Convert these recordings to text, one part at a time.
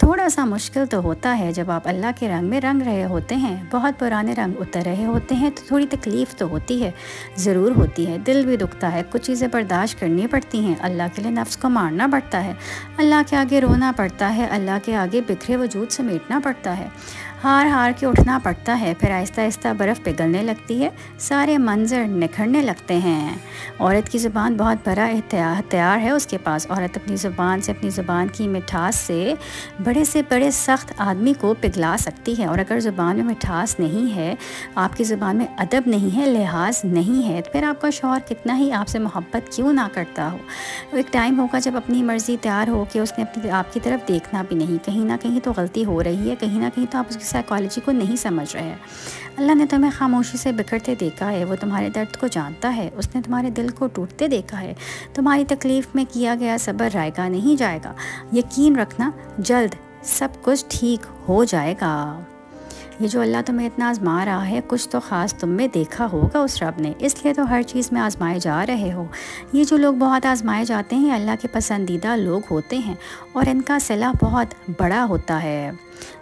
تھوڑا سا مشکل تو ہوتا ہے جب آپ اللہ کے رنگ میں رنگ رہے ہوتے ہیں، بہت پرانے رنگ اتر رہے ہوتے ہیں تو تھوڑی تکلیف تو ہوتی ہے، ضرور ہوتی ہے، دل بھی دکھتا ہے، کچھ چیزیں برداشت کرنی پڑتی ہیں، اللہ کے لیے نفس کو مارنا پڑتا ہے، اللہ کے آگے رونا پڑتا ہے، اللہ کے آگے بکھرے وجود سمیٹنا پڑتا ہے، ہار کے اٹھنا پڑتا ہے، پھر آہستہ آہستہ برف پگھلنے لگتی ہے، سارے منظر نکھرنے لگتے ہیں۔ عورت کی زبان بہت بڑا ہتھیار ہے اس کے پاس۔ عورت اپنی زبان سے، اپنی زبان کی مٹھاس سے بڑے سے بڑے سخت آدمی کو پگھلا سکتی ہے، اور اگر زبان میں مٹھاس نہیں ہے، آپ کی زبان میں ادب نہیں ہے، لحاظ نہیں ہے، تو پھر آپ کا شوہر کتنا ہی آپ سے محبت کیوں نہ کرتا ہو۔ ایک ٹائم ہوگا جب اپنی مرضی تیار ہو کہ اس نے آپ کی طرف دیکھنا بھی نہیں، کہیں نہ کہیں تو غلطی ہو رہی ہے، کہیں نہ کہیں تو آپ اس کی سائیکالوجی کو نہیں سمجھ رہے ہیں۔ اللہ نے تمہیں خاموشی سے بکھرتے دیکھا ہے، وہ تمہارے درد کو جانتا ہے، اس نے تمہارے دل کو ٹوٹتے دیکھا ہے، تمہاری تکلیف میں کیا گیا صبر رائے گا نہیں جائے گا، یقین رکھنا جلد سب کچھ ٹھیک ہو جائے گا۔ یہ جو اللہ تمہیں اتنا آزما رہا ہے، کچھ تو خاص تم میں دیکھا ہوگا اس رب نے، اس لیے تو ہر چیز میں آزمائے جا رہے ہو۔ یہ جو لوگ بہت آزمائے جاتے ہیں اللہ کے پسندیدہ لوگ ہوتے ہیں، اور ان کا صلہ بہت بڑا ہوتا ہے۔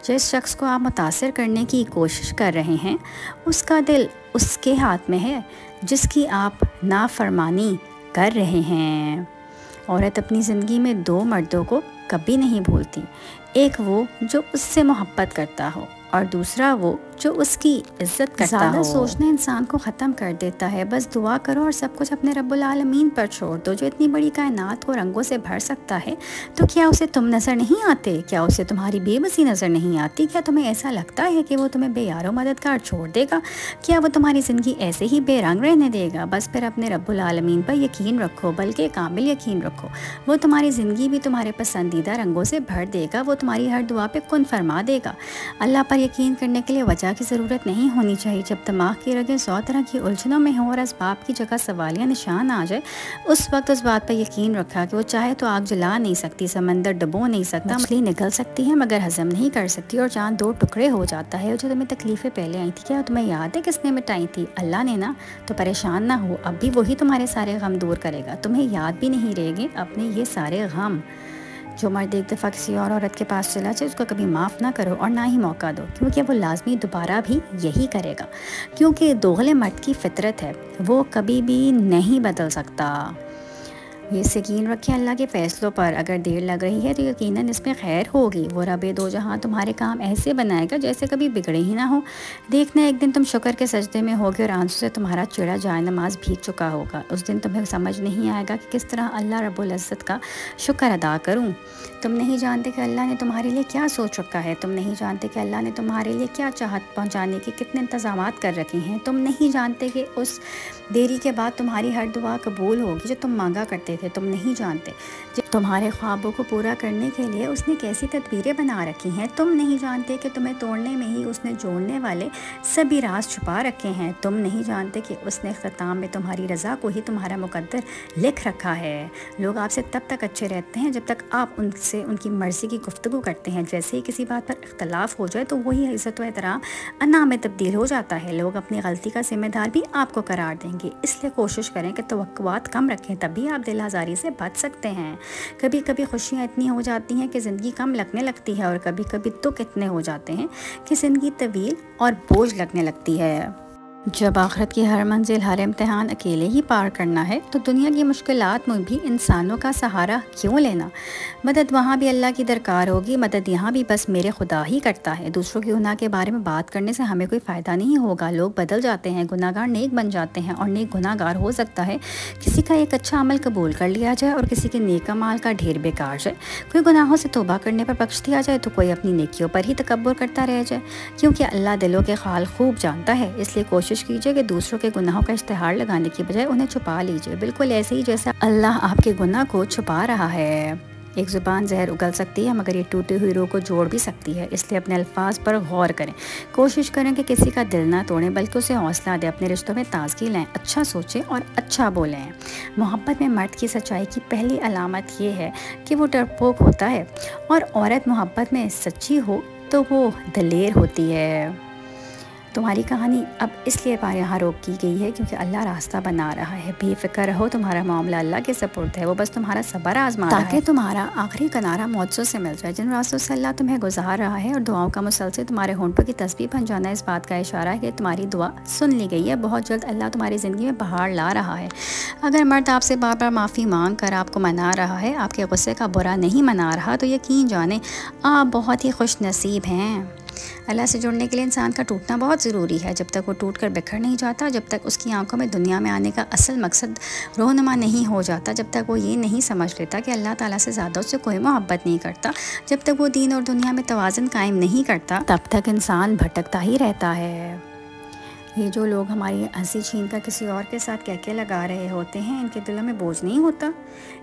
جس شخص کو آپ متاثر کرنے کی کوشش کر رہے ہیں، اس کا دل اس کے ہاتھ میں ہے جس کی آپ نافرمانی کر رہے ہیں۔ عورت اپنی زندگی میں 2 مردوں کو کبھی نہیں بھولتی، ایک وہ جو اس سے محبت کرتا ہو، اور دوسرا وہ جو اس کی عزت کرتا ہو۔ زیادہ سوچنا انسان کو ختم کر دیتا ہے، بس دعا کرو اور سب کچھ اپنے رب العالمین پر چھوڑ دو، جو اتنی بڑی کائنات کو رنگوں سے بھر سکتا ہے۔ تو کیا اسے تم نظر نہیں آتے؟ کیا اسے تمہاری بے بسی نظر نہیں آتی؟ کیا تمہیں ایسا لگتا ہے کہ وہ تمہیں بے یار و مددگار چھوڑ دے گا؟ کیا وہ تمہاری زندگی ایسے ہی بے رنگ رہنے دے گا؟ بس پھر اپنے رب العالمین پر یقین رکھو، بلکہ کامل یقین رکھو، وہ تمہاری زندگی بھی تمہارے پسندیدہ رنگوں سے بھر دے گا، وہ تمہاری ہر دعا پہ کن فرما دے گا۔ اللہ پر یقین کرنے کے لیے وجہ کی ضرورت نہیں ہونی چاہیے۔ جب دماغ کی رگیں 100 طرح کی الجھنوں میں ہوں اور اسباب کی جگہ سوالیہ نشان آ جائے، اس وقت اس بات پر یقین رکھا کہ وہ چاہے تو آگ جلا نہیں سکتی، سمندر ڈبو نہیں سکتا، مچھلی نگل سکتی ہے مگر ہضم نہیں کر سکتی، اور چاند 2 ٹکڑے ہو جاتا ہے۔ جو تمہیں تکلیفیں پہلے آئی تھی، کیا تمہیں یاد ہے کس نے مٹائی تھی؟ اللہ نے نا، تو پریشان نہ ہو، اب بھی وہی تمہارے سارے غم دور کرے گا، تمہیں یاد بھی نہیں رہے گے اپنے یہ سارے غم۔ جو مرد ایک دفعہ کسی اور عورت کے پاس چلا جائے، اس کو کبھی معاف نہ کرو اور نہ ہی موقع دو، کیونکہ وہ لازمی دوبارہ بھی یہی کرے گا، کیونکہ دوغلے مرد کی فطرت ہے، وہ کبھی بھی نہیں بدل سکتا۔ یہ یقین رکھیں اللہ کے فیصلوں پر، اگر دیر لگ رہی ہے تو یقیناً اس میں خیر ہوگی۔ وہ رب دو جہاں تمہارے کام ایسے بنائے گا جیسے کبھی بگڑے ہی نہ ہو۔ دیکھنا ایک دن تم شکر کے سجدے میں ہوگے اور آنسو سے تمہارا چہرہ جائے نماز بھیگ چکا ہوگا۔ اس دن تمہیں سمجھ نہیں آئے گا کہ کس طرح اللہ رب العزت کا شکر ادا کروں۔ تم نہیں جانتے کہ اللہ نے تمہارے لیے کیا سوچ رکھا ہے، تم نہیں جانتے کہ اللہ نے تمہارے لیے کیا چاہت پہنچانے کے کتنے انتظامات کر رکھے ہیں، تم نہیں جانتے کہ اس دیری کے بعد تمہاری ہر دعا قبول ہوگی جو تم مانگا کرتے تھے، تم نہیں جانتے تمہارے خوابوں کو پورا کرنے کے لیے اس نے کیسی تدبیریں بنا رکھی ہیں، تم نہیں جانتے کہ تمہیں توڑنے میں ہی اس نے جوڑنے والے سبھی راز چھپا رکھے ہیں، تم نہیں جانتے کہ اس نے اختتام میں تمہاری رضا کو ہی تمہارا مقدر لکھ رکھا ہے۔ لوگ آپ سے تب تک اچھے رہتے ہیں جب تک آپ ان سے ان کی مرضی کی گفتگو کرتے ہیں، جیسے ہی کسی بات پر اختلاف ہو جائے تو وہی عزت و احترام انا میں تبدیل ہو جاتا ہے۔ لوگ اپنی غلطی کا ذمہ دار بھی آپ کو قرار دیں گے، اس لیے کوشش کریں کہ توقعات کم رکھیں، تبھی آپ دل آزاری سے بچ سکتے ہیں۔ کبھی کبھی خوشیاں اتنی ہو جاتی ہیں کہ زندگی کم لگنے لگتی ہے، اور کبھی کبھی دکھ اتنے ہو جاتے ہیں کہ زندگی طویل اور بوجھ لگنے لگتی ہے۔ جب آخرت کی ہر منزل، ہر امتحان اکیلے ہی پار کرنا ہے تو دنیا کی مشکلات میں بھی انسانوں کا سہارا کیوں لینا؟ مدد وہاں بھی اللہ کی درکار ہوگی، مدد یہاں بھی بس میرے خدا ہی کرتا ہے۔ دوسروں کے گناہ کے بارے میں بات کرنے سے ہمیں کوئی فائدہ نہیں ہوگا، لوگ بدل جاتے ہیں، گناہ گار نیک بن جاتے ہیں، اور نیک گناہ گار ہو سکتا ہے کسی کا ایک اچھا عمل قبول کر لیا جائے اور کسی کے نیک اعمال کا ڈھیر بیکار جائے، کوئی گناہوں سے توبہ کرنے پر بخش دیا جائے تو کوئی اپنی نیکیوں پر ہی تکبر کرتا رہ جائے، کیونکہ اللہ دلوں کے حال خوب جانتا ہے۔ اس لیے کوشش کیجئے کہ دوسروں کے گناہوں کا اشتہار لگانے کی بجائے انہیں چھپا لیجئے، بالکل ایسے ہی جیسا اللہ آپ کے گناہ کو چھپا رہا ہے۔ ایک زبان زہر اگل سکتی ہے مگر یہ ٹوٹی ہوئی روح کو جوڑ بھی سکتی ہے، اس لیے اپنے الفاظ پر غور کریں، کوشش کریں کہ کسی کا دل نہ توڑیں بلکہ اسے حوصلہ دیں، اپنے رشتوں میں تازگی لائیں، اچھا سوچیں اور اچھا بولیں۔ محبت میں مرد کی سچائی کی پہلی علامت یہ ہے کہ وہ ڈرپوک ہوتا ہے، اور عورت محبت میں سچی ہو تو وہ دلیر ہوتی ہے۔ تمہاری کہانی اب اس لیے یہاں روک کی گئی ہے کیونکہ اللہ راستہ بنا رہا ہے. بے فکر رہو، تمہارا معاملہ اللہ کے سپرد ہے. وہ بس تمہارا صبر آزما رہا ہے تاکہ تمہارا آخری کنارہ معجزوں سے مل جائے. جن راستوں سے اللہ تمہیں گزار رہا ہے اور دعاؤں کا مسلسل تمہارے ہونٹوں کی تسبیح بن جانا اس بات کا اشارہ ہے کہ تمہاری دعا سن لی گئی ہے. بہت جلد اللہ تمہاری زندگی میں بہار لا رہا ہے. اگر مرد آپ سے بار بار معافی مانگ کر آپ کو منا رہا ہے، آپ کے غصے کا برا نہیں منا رہا، تو یقین جانیں آپ بہت ہی خوش نصیب ہیں. اللہ سے جڑنے کے لیے انسان کا ٹوٹنا بہت ضروری ہے. جب تک وہ ٹوٹ کر بکھر نہیں جاتا، جب تک اس کی آنکھوں میں دنیا میں آنے کا اصل مقصد رونما نہیں ہو جاتا، جب تک وہ یہ نہیں سمجھ لیتا کہ اللہ تعالیٰ سے زیادہ اس سے کوئی محبت نہیں کرتا، جب تک وہ دین اور دنیا میں توازن قائم نہیں کرتا، تب تک انسان بھٹکتا ہی رہتا ہے. یہ جو لوگ ہماری ہنسی چھین کر کسی اور کے ساتھ کہکے لگا رہے ہوتے ہیں، ان کے دلوں میں بوجھ نہیں ہوتا،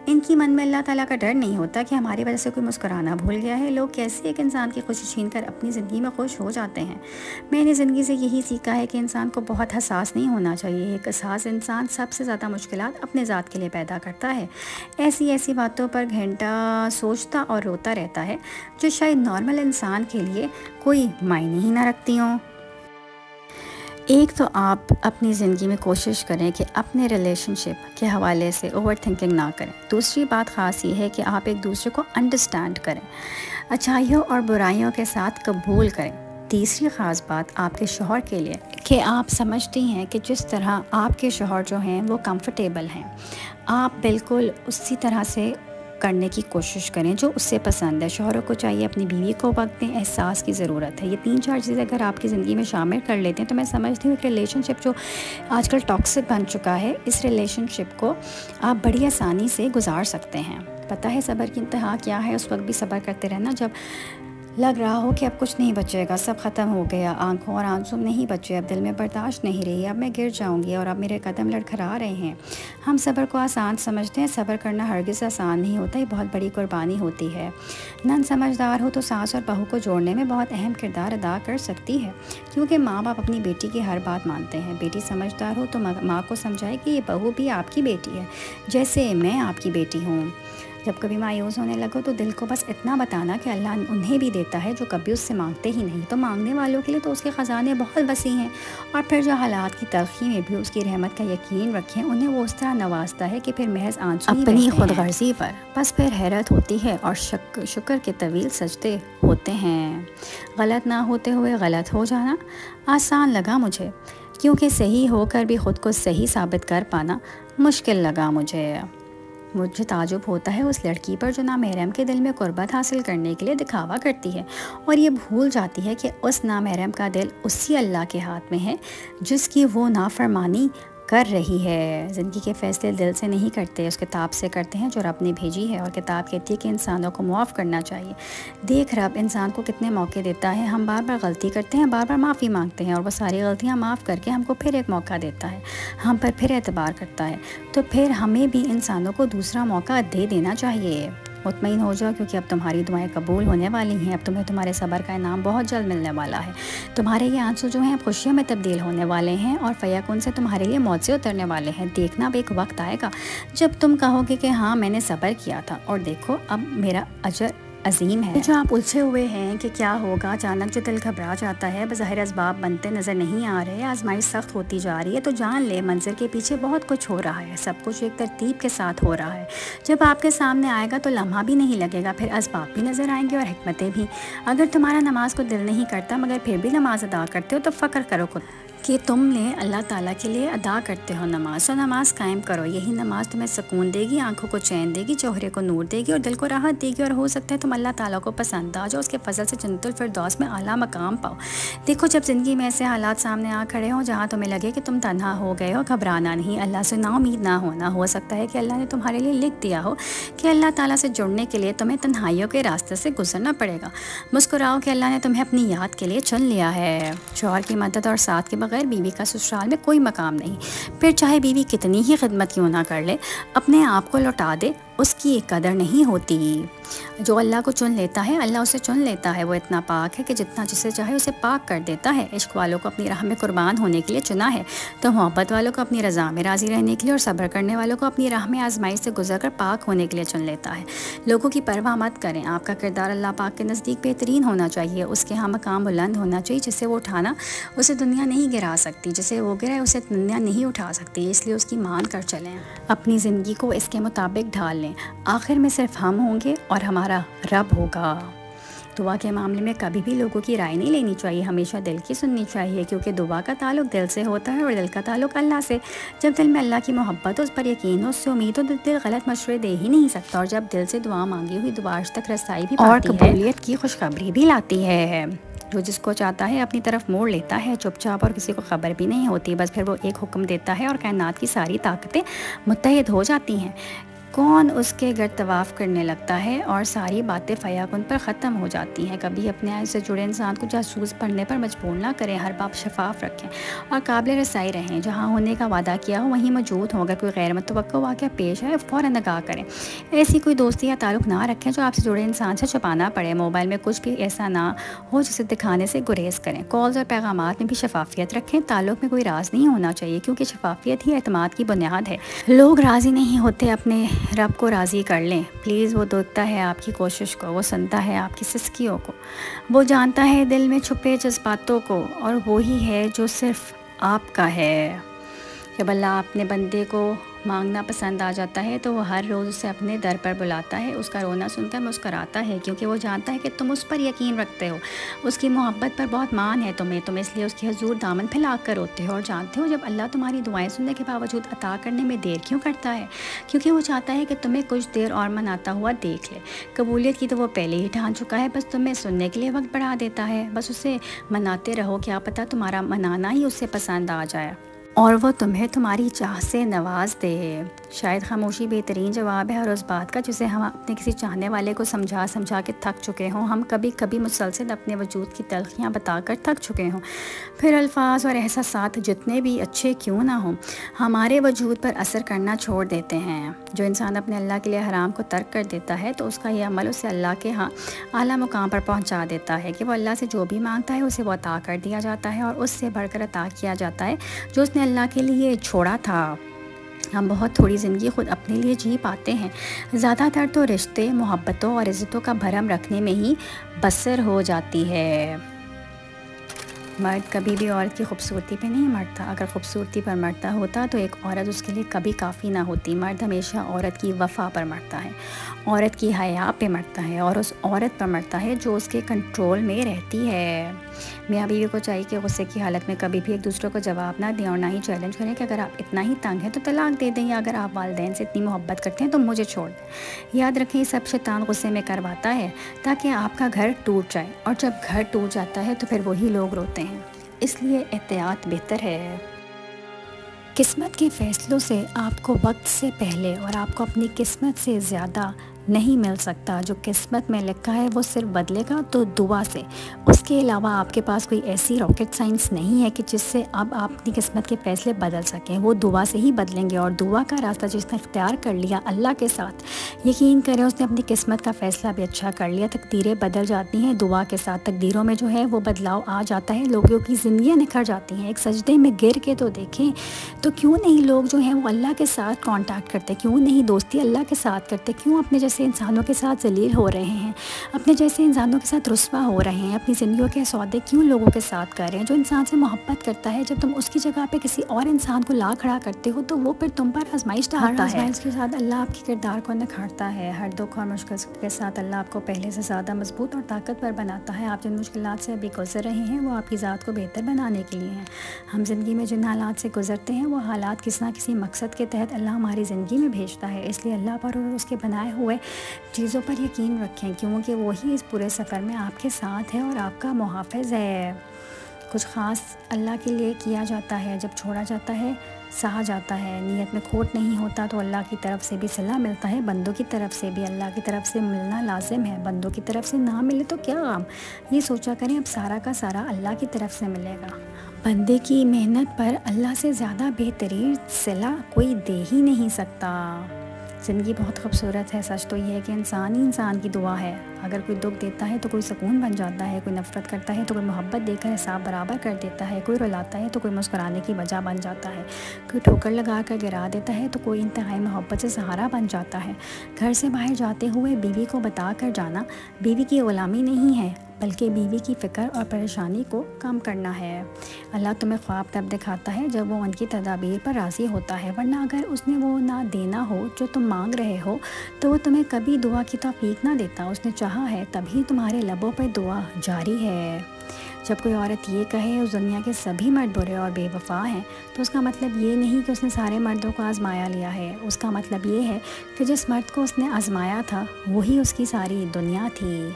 ان کی من میں اللہ تعالیٰ کا ڈر نہیں ہوتا کہ ہماری وجہ سے کوئی مسکرانا بھول گیا ہے. لوگ کیسے ایک انسان کی خوشی چھین کر اپنی زندگی میں خوش ہو جاتے ہیں. میں نے زندگی سے یہی سیکھا ہے کہ انسان کو بہت حساس نہیں ہونا چاہیے. ایک حساس انسان سب سے زیادہ مشکلات اپنے ذات کے لیے پیدا کرتا ہے. ایسی باتوں پر گھنٹہ سوچتا اور روتا رہتا ہے جو شاید نارمل انسان کے لیے کوئی معنی ہی نہ رکھتی ہوں. ایک تو آپ اپنی زندگی میں کوشش کریں کہ اپنے ریلیشن شپ کے حوالے سے اوور تھنکنگ نہ کریں. دوسری بات خاص یہ ہے کہ آپ ایک دوسرے کو انڈرسٹینڈ کریں، اچھائیوں اور برائیوں کے ساتھ قبول کریں. تیسری خاص بات آپ کے شوہر کے لیے کہ آپ سمجھتی ہیں کہ جس طرح آپ کے شوہر جو ہیں وہ کمفرٹیبل ہیں، آپ بالکل اسی طرح سے کرنے کی کوشش کریں جو اس سے پسند ہے. شوہروں کو چاہیے اپنی بیوی کو وقت دیں، احساس کی ضرورت ہے. یہ 3-4 چیزیں اگر آپ کی زندگی میں شامل کر لیتے ہیں تو میں سمجھتی ہوں کہ ریلیشن شپ جو آج کل ٹاکسک بن چکا ہے، اس ریلیشن شپ کو آپ بڑی آسانی سے گزار سکتے ہیں. پتہ ہے صبر کی انتہا کیا ہے؟ اس وقت بھی صبر کرتے رہنا جب لگ رہا ہو کہ اب کچھ نہیں بچے گا، سب ختم ہو گیا، آنکھوں اور آنسوں نہیں بچے، اب دل میں برداشت نہیں رہی، اب میں گر جاؤں گی اور اب میرے قدم لڑکھڑا رہے ہیں. ہم صبر کو آسان سمجھتے ہیں. صبر کرنا ہرگز آسان نہیں ہوتا، یہ بہت بڑی قربانی ہوتی ہے. نن سمجھدار ہو تو ساس اور بہو کو جوڑنے میں بہت اہم کردار ادا کر سکتی ہے، کیونکہ ماں باپ اپنی بیٹی کی ہر بات مانتے ہیں. بیٹی سمجھدار ہو تو ماں کو سمجھائے کہ یہ بہو بھی آپ کی بیٹی ہے جیسے میں آپ کی بیٹی ہوں. جب کبھی مایوس ہونے لگو تو دل کو بس اتنا بتانا کہ اللہ انہیں بھی دیتا ہے جو کبھی اس سے مانگتے ہی نہیں. تو مانگنے والوں کے لیے تو اس کے خزانے بہت وسیع ہیں. اور پھر جو حالات کی تلخی میں بھی اس کی رحمت کا یقین رکھیں، انہیں وہ اس طرح نوازتا ہے کہ پھر محض آنسو اپنی خود غرضی پر بس پھر حیرت ہوتی ہے اور شکر کے طویل سجدے ہوتے ہیں. غلط نہ ہوتے ہوئے غلط ہو جانا آسان لگا مجھے، کیونکہ صحیح ہو کر بھی خود کو صحیح ثابت کر پانا مشکل لگا مجھے. مجھے تعجب ہوتا ہے اس لڑکی پر جو نامحرم کے دل میں قربت حاصل کرنے کے لیے دکھاوا کرتی ہے اور یہ بھول جاتی ہے کہ اس نامحرم کا دل اسی اللہ کے ہاتھ میں ہے جس کی وہ نافرمانی کر رہی ہے. زندگی کے فیصلے دل سے نہیں کرتے، اس کتاب سے کرتے ہیں جو رب نے بھیجی ہے، اور کتاب کہتی ہے کہ انسانوں کو معاف کرنا چاہیے. دیکھ رب انسان کو کتنے موقع دیتا ہے. ہم بار بار غلطی کرتے ہیں، بار بار معافی مانگتے ہیں، اور وہ ساری غلطیاں معاف کر کے ہم کو پھر ایک موقع دیتا ہے، ہم پر پھر اعتبار کرتا ہے. تو پھر ہمیں بھی انسانوں کو دوسرا موقع دے دینا چاہیے. مطمئن ہو جاؤ کیونکہ اب تمہاری دعائیں قبول ہونے والی ہیں. اب تمہیں تمہارے صبر کا انعام بہت جلد ملنے والا ہے. تمہارے یہ آنسو جو ہیں اب خوشیوں میں تبدیل ہونے والے ہیں اور فیکون سے تمہارے لیے موت سے اترنے والے ہیں. دیکھنا اب ایک وقت آئے گا جب تم کہو گے کہ ہاں میں نے صبر کیا تھا اور دیکھو اب میرا اجر عظیم ہے. جو آپ الجھے ہوئے ہیں کہ کیا ہوگا، اچانک جو دل گھبرا جاتا ہے، بظاہر اسباب بنتے نظر نہیں آ رہے، آزمائش سخت ہوتی جا رہی ہے، تو جان لے منظر کے پیچھے بہت کچھ ہو رہا ہے. سب کچھ ایک ترتیب کے ساتھ ہو رہا ہے. جب آپ کے سامنے آئے گا تو لمحہ بھی نہیں لگے گا، پھر اسباب بھی نظر آئیں گے اور حکمتیں بھی. اگر تمہارا نماز کو دل نہیں کرتا مگر پھر بھی نماز ادا کرتے ہو تو فخر کرو خود کہ تم نے اللہ تعالیٰ کے لیے ادا کرتے ہو نماز. تو نماز قائم کرو. یہی نماز تمہیں سکون دے گی، آنکھوں کو چین دے گی، چہرے کو نور دے گی اور دل کو راحت دے گی، اور ہو سکتا ہے تم اللہ تعالیٰ کو پسند آ جاؤ، اس کے فضل سے جنت الفردوس میں اعلیٰ مقام پاؤ. دیکھو جب زندگی میں ایسے حالات سامنے آ کھڑے ہوں جہاں تمہیں لگے کہ تم تنہا ہو گئے ہو، گھبرانا نہیں، اللہ سے نا امید نہ ہونا. ہو سکتا ہے کہ اللہ نے تمہارے لیے لکھ دیا ہو کہ اللہ تعالیٰ سے جڑنے کے لیے تمہیں تنہائیوں کے راستے سے گزرنا پڑے گا. مسکراؤ کہ اللہ نے تمہیں اپنی یاد کے لیے چن لیا ہے. شوہر کی مدد اور ساتھ کے بغیر بیوی کا سسرال میں کوئی مقام نہیں. پھر چاہے بیوی کتنی ہی خدمت کیوں نہ کر لے، اپنے آپ کو لوٹا دے اس کی قدر نہیں ہوتی۔ جو اللہ کو چن لیتا ہے اللہ اسے چن لیتا ہے، وہ اتنا پاک ہے کہ جتنا جسے چاہے اسے پاک کر دیتا ہے۔ عشق والوں کو اپنی راہ میں قربان ہونے کے لیے چنا ہے، تو محبت والوں کو اپنی رضا میں راضی رہنے کے لیے اور صبر کرنے والوں کو اپنی راہ میں آزمائش سے گزر کر پاک ہونے کے لیے چن لیتا ہے۔ لوگوں کی پرواہ مت کریں، آپ کا کردار اللہ پاک کے نزدیک بہترین ہونا چاہیے، اس کے ہاں مقام بلند ہونا چاہیے، جسے وہ اٹھانا اسے دنیا نہیں گرا سکتی، جسے وہ گرائے اسے دنیا نہیں اٹھا سکتی، اس لیے اس کی مان کر چلیں، اپنی زندگی کو اس کے مطابق ڈھال لیں۔ آخر میں صرف ہم ہوں گے اور ہمارا رب ہوگا۔ دعا کے معاملے میں کبھی بھی لوگوں کی رائے نہیں لینی چاہیے، ہمیشہ دل کی سننی چاہیے، کیونکہ دعا کا تعلق دل سے ہوتا ہے اور دل کا تعلق اللہ سے۔ جب دل میں اللہ کی محبت ہو، اس پر یقین ہو، اس سے امید ہو، تو دل غلط مشورے دے ہی نہیں سکتا، اور جب دل سے دعا مانگی ہوئی دعا آج تک رسائی بھی پاتی ہے اور قبولیت کی خوشخبری بھی لاتی ہے۔ جو جس کو چاہتا ہے اپنی طرف موڑ لیتا ہے، چپ چاپ، اور کسی کو خبر بھی نہیں ہوتی، بس پھر وہ ایک حکم دیتا ہے اور کائنات کی ساری طاقتیں متحد ہو جاتی ہیں۔ کون اس کے گرد طواف کرنے لگتا ہے اور ساری باتیں فیاکن پر ختم ہو جاتی ہیں۔ کبھی اپنے آئے سے جڑے انسان کو جاسوس پڑھنے پر مجبور نہ کریں، ہر بات شفاف رکھیں اور قابل رسائی رہیں، جہاں ہونے کا وعدہ کیا ہو وہیں موجود ہو، اگر کوئی غیر متوقع واقعہ پیش آئے فوراً آگاہ کریں۔ ایسی کوئی دوستی یا تعلق نہ رکھیں جو آپ سے جڑے انسان سے چھپانا پڑے۔ موبائل میں کچھ بھی ایسا نہ ہو جسے دکھانے سے گریز کریں۔ کالز اور پیغامات میں بھی شفافیت رکھیں، تعلق میں کوئی راز نہیں ہونا چاہیے، کیونکہ شفافیت ہی اعتماد کی بنیاد ہے۔ لوگ راضی نہیں ہوتے، اپنے رب کو راضی کر لیں پلیز، وہ دیکھتا ہے آپ کی کوشش کو، وہ سنتا ہے آپ کی سسکیوں کو، وہ جانتا ہے دل میں چھپے جذباتوں کو، اور وہی ہے جو صرف آپ کا ہے۔ جب اللہ اپنے بندے کو مانگنا پسند آ جاتا ہے تو وہ ہر روز اسے اپنے در پر بلاتا ہے، اس کا رونا سن کر مسکراتا ہے، کیونکہ وہ جانتا ہے کہ تم اس پر یقین رکھتے ہو، اس کی محبت پر بہت مان ہے تم اس لیے اس کے حضور دامن پھیلا کر روتے ہو، اور جانتے ہو جب اللہ تمہاری دعائیں سننے کے باوجود عطا کرنے میں دیر کیوں کرتا ہے، کیونکہ وہ چاہتا ہے کہ تمہیں کچھ دیر اور مناتا ہوا دیکھ لے۔ قبولیت کی تو وہ پہلے ہی ٹھان چکا ہے، بس تمہیں سننے کے لیے وقت بڑھا دیتا ہے، بس اسے مناتے رہو، کیا پتہ تمہارا منانا ہی اسے پسند آ جائے اور وہ تمہیں تمہاری چاہ سے نواز دے۔ شاید خاموشی بہترین جواب ہے ہر اس بات کا جسے ہم اپنے کسی چاہنے والے کو سمجھا کے تھک چکے ہوں، ہم کبھی کبھی مسلسل اپنے وجود کی تلخیاں بتا کر تھک چکے ہوں، پھر الفاظ اور احساسات جتنے بھی اچھے کیوں نہ ہوں ہمارے وجود پر اثر کرنا چھوڑ دیتے ہیں۔ جو انسان اپنے اللہ کے لیے حرام کو ترک کر دیتا ہے تو اس کا یہ عمل اسے اللہ کے ہاں اعلیٰ مقام پر پہنچا دیتا ہے کہ وہ اللہ سے جو بھی مانگتا ہے اسے وہ عطا کر دیا جاتا ہے، اور اس سے بڑھ کر عطا کیا جاتا ہے جو اس نے اللہ کے لیے چھوڑا تھا۔ ہم بہت تھوڑی زندگی خود اپنے لیے جی پاتے ہیں، زیادہ تر تو رشتے، محبتوں اور عزتوں کا بھرم رکھنے میں ہی بسر ہو جاتی ہے۔ مرد کبھی بھی عورت کی خوبصورتی پہ نہیں مرتا، اگر خوبصورتی پر مرتا ہوتا تو ایک عورت اس کے لیے کبھی کافی نہ ہوتی۔ مرد ہمیشہ عورت کی وفا پر مرتا ہے، عورت کی حیا پہ مرتا ہے، اور اس عورت پر مرتا ہے جو اس کے کنٹرول میں رہتی ہے۔ میاں بیوی کو چاہیے کہ غصے کی حالت میں کبھی بھی ایک دوسرے کو جواب نہ دیں اور نہ ہی چیلنج کریں کہ اگر آپ اتنا ہی تنگ ہیں تو طلاق دے دیں، یا اگر آپ والدین سے اتنی محبت کرتے ہیں تو مجھے چھوڑ دیں۔ یاد رکھیں یہ سب شیطان غصے میں کرواتا ہے تاکہ آپ کا گھر ٹوٹ جائے، اور جب گھر ٹوٹ جاتا ہے تو پھر وہی لوگ روتے ہیں، اس لیے احتیاط بہتر ہے۔ قسمت کے فیصلوں سے آپ کو وقت سے پہلے اور آپ کو اپنی قسمت سے زیادہ نہیں مل سکتا۔ جو قسمت میں لکھا ہے وہ صرف بدلے گا تو دعا سے، اس کے علاوہ آپ کے پاس کوئی ایسی راکٹ سائنس نہیں ہے کہ جس سے اب آپ اپنی قسمت کے فیصلے بدل سکیں، وہ دعا سے ہی بدلیں گے، اور دعا کا راستہ جس نے اختیار کر لیا اللہ کے ساتھ، یقین کریں اس نے اپنی قسمت کا فیصلہ بھی اچھا کر لیا۔ تقدیریں بدل جاتی ہیں دعا کے ساتھ، تقدیروں میں جو ہے وہ بدلاؤ آ جاتا ہے، لوگوں کی زندگیاں نکھر جاتی ہیں۔ ایک سجدے میں گر کے تو دیکھیں، تو کیوں نہیں لوگ جو ہیں وہ اللہ کے ساتھ کانٹیکٹ کرتے، کیوں نہیں دوستی اللہ کے ساتھ کرتے، کیوں اپنے جیسے انسانوں کے ساتھ ذلیل ہو رہے ہیں، اپنے جیسے انسانوں کے ساتھ رسوا ہو رہے ہیں، اپنی زندگیوں کے سودے کیوں لوگوں کے ساتھ کر رہے ہیں۔ جو انسان سے محبت کرتا ہے، جب تم اس کی جگہ پہ کسی اور انسان کو لا کھڑا کرتے ہو تو وہ پھر تم پر آزمائش ڈالتا ہے۔ آزمائش کے ساتھ اللہ آپ کے کردار کو نکھارتا ہے، ہر دکھ اور مشکل کے ساتھ اللہ آپ کو پہلے سے زیادہ مضبوط اور طاقتور بناتا ہے۔ آپ جن مشکلات سے ابھی گزر رہے ہیں وہ آپ کی ذات کو بہتر بنانے کے لیے ہیں۔ ہم زندگی میں جن حالات سے گزرتے ہیں وہ حالات کسی نہ کسی مقصد کے تحت اللہ ہماری زندگی میں بھیجتا ہے، اس لیے اللہ پر اور اس کے بنائے ہوئے چیزوں پر یقین رکھیں، کیونکہ وہی اس پورے سفر میں آپ کے ساتھ ہے اور آپ کا محافظ ہے۔ کچھ خاص اللہ کے لیے کیا جاتا ہے، جب چھوڑا جاتا ہے سہا جاتا ہے، نیت میں کھوٹ نہیں ہوتا تو اللہ کی طرف سے بھی صلہ ملتا ہے، بندوں کی طرف سے بھی۔ اللہ کی طرف سے ملنا لازم ہے، بندوں کی طرف سے نہ ملے تو کیا غم، یہ سوچا کریں اب سارا کا سارا اللہ کی طرف سے ملے گا۔ بندے کی محنت پر اللہ سے زیادہ بہترین صلہ کوئی دے ہی نہیں سکتا۔ زندگی بہت خوبصورت ہے. سچ تو یہ ہے کہ انسان ہی انسان کی دعا ہے. اگر کوئی دکھ دیتا ہے تو کوئی سکون بن جاتا ہے, کوئی نفرت کرتا ہے تو کوئی محبت دے کر حساب برابر کر دیتا ہے, کوئی رلاتا ہے تو کوئی مسکرانے کی وجہ بن جاتا ہے, کوئی ٹھوکر لگا کر گرا دیتا ہے تو کوئی انتہائی محبت سے سہارا بن جاتا ہے. گھر سے باہر جاتے ہوئے بیوی کو بتا کر جانا بیوی کی غلامی نہیں ہے, بلکہ بیوی کی فکر اور پریشانی کو کم کرنا ہے. اللہ تمہیں خواب تب دکھاتا ہے جب وہ ان کی تدابیر پر راضی ہوتا ہے, ورنہ اگر اس نے وہ نہ دینا ہو جو تم مانگ رہے ہو تو وہ تمہیں کبھی دعا کی توفیق نہ دیتا. اس نے چاہا ہے تبھی تمہارے لبوں پر دعا جاری ہے. جب کوئی عورت یہ کہے اس دنیا کے سبھی مرد برے اور بے وفا ہیں تو اس کا مطلب یہ نہیں کہ اس نے سارے مردوں کو آزمایا لیا ہے. اس کا مطلب یہ ہے کہ جس مرد کو اس نے آزمایا تھا وہی اس کی ساری دنیا تھی.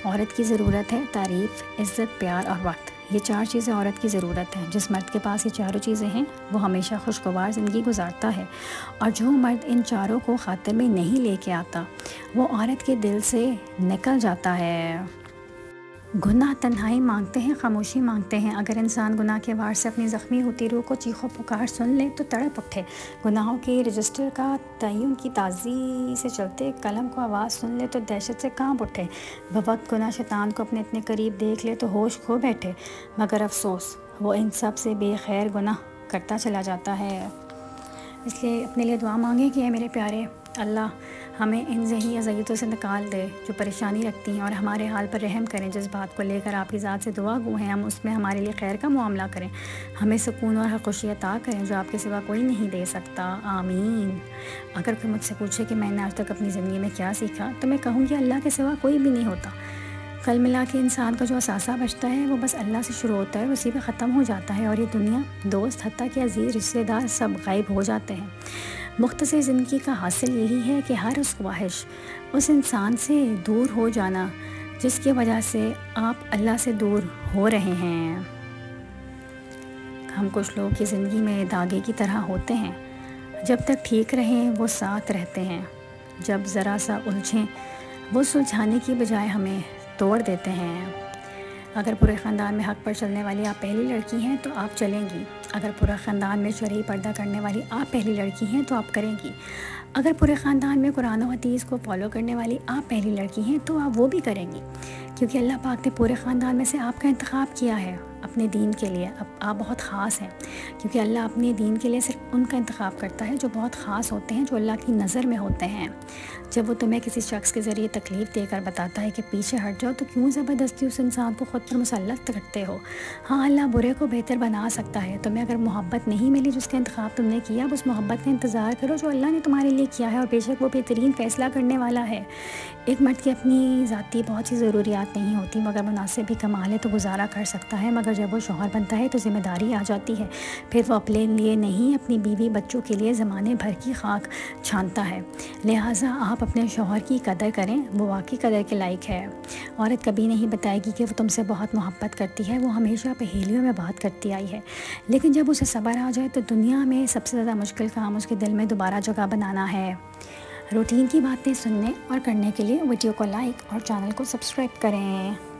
عورت کی ضرورت ہے تعریف, عزت, پیار اور وقت. یہ 4 چیزیں عورت کی ضرورت ہیں. جس مرد کے پاس یہ 4 چیزیں ہیں وہ ہمیشہ خوشگوار زندگی گزارتا ہے, اور جو مرد ان 4 کو خاطر میں نہیں لے کے آتا وہ عورت کے دل سے نکل جاتا ہے. گناہ تنہائی مانگتے ہیں, خاموشی مانگتے ہیں. اگر انسان گناہ کے وار سے اپنی زخمی ہوتی روح کو چیخو پکار سن لے تو تڑپ اٹھے. گناہوں کے رجسٹر کا تعین کی تازی سے چلتے قلم کو آواز سن لے تو دہشت سے کانپ اٹھے. بوقت گناہ شیطان کو اپنے اتنے قریب دیکھ لے تو ہوش کھو بیٹھے. مگر افسوس وہ ان سب سے بے خیر گناہ کرتا چلا جاتا ہے. اس لیے اپنے لیے دعا مانگیں کہ اے میرے پیارے اللہ ہمیں ان ذہنی اذیتوں سے نکال دے جو پریشانی رکھتی ہیں, اور ہمارے حال پر رحم کریں. جس بات کو لے کر آپ کی ذات سے دعا گو ہیں ہم اس میں ہمارے لیے خیر کا معاملہ کریں. ہمیں سکون اور خوشی عطا کریں جو آپ کے سوا کوئی نہیں دے سکتا. آمین. اگر کوئی مجھ سے پوچھے کہ میں نے آج تک اپنی زندگی میں کیا سیکھا تو میں کہوں گی اللہ کے سوا کوئی بھی نہیں ہوتا. کل ملا کے انسان کا جو اثاثہ بچتا ہے وہ بس اللہ سے شروع ہوتا ہے, اسی پہ ختم ہو جاتا ہے, اور یہ دنیا دوست حتیٰ کہ عزیز رشتہ دار سب غائب ہو جاتے ہیں. مختصر زندگی کا حاصل یہی ہے کہ ہر اس خواہش, اس انسان سے دور ہو جانا جس کی وجہ سے آپ اللہ سے دور ہو رہے ہیں. ہم کچھ لوگ کی زندگی میں دھاگے کی طرح ہوتے ہیں, جب تک ٹھیک رہیں وہ ساتھ رہتے ہیں, جب ذرا سا الجھیں وہ سلجھانے کی بجائے ہمیں توڑ دیتے ہیں. اگر پورے خاندان میں حق پر چلنے والی آپ پہلی لڑکی ہیں تو آپ چلیں گی. اگر پورا خاندان میں شرعی پردہ کرنے والی آپ پہلی لڑکی ہیں تو آپ کریں گی. اگر پورے خاندان میں قرآن و حدیث کو فالو کرنے والی آپ پہلی لڑکی ہیں تو آپ وہ بھی کریں گی, کیونکہ اللہ پاک نے پورے خاندان میں سے آپ کا انتخاب کیا ہے اپنے دین کے لیے. اب آپ بہت خاص ہیں, کیونکہ اللہ اپنے دین کے لیے صرف ان کا انتخاب کرتا ہے جو بہت خاص ہوتے ہیں, جو اللہ کی نظر میں ہوتے ہیں. جب وہ تمہیں کسی شخص کے ذریعے تکلیف دے کر بتاتا ہے کہ پیچھے ہٹ جاؤ تو کیوں زبردستی اس انسان کو خود پر مسلط کرتے ہو؟ ہاں اللہ برے کو بہتر بنا سکتا ہے. تمہیں اگر محبت نہیں ملی جس کا انتخاب تم نے کیا, اب اس محبت کا انتظار کرو جو اللہ نے تمہارے لیے کیا ہے, اور بے شک وہ بہترین فیصلہ کرنے والا ہے. ایک مرد کی اپنی ذاتی بہت سی ضروریات نہیں ہوتی, مگر مناسب بھی کمال ہے تو گزارا کر سکتا ہے. مگر جب وہ شوہر بنتا ہے تو ذمہ داری آ جاتی ہے, پھر وہ اپنے لیے نہیں اپنی بیوی بچوں کے لیے زمانے بھر کی خاک چھانتا ہے. لہٰذا آپ اپنے شوہر کی قدر کریں, وہ واقعی قدر کے لائق ہے. عورت کبھی نہیں بتائے گی کہ وہ تم سے بہت محبت کرتی ہے, وہ ہمیشہ پہیلیوں میں بات کرتی آئی ہے. لیکن جب اسے صبر آ جائے تو دنیا میں سب سے زیادہ مشکل کام اس کے دل میں دوبارہ جگہ بنانا ہے. روٹین کی باتیں سننے اور کرنے کے لیے ویڈیو کو لائک اور چینل کو سبسکرائب کریں.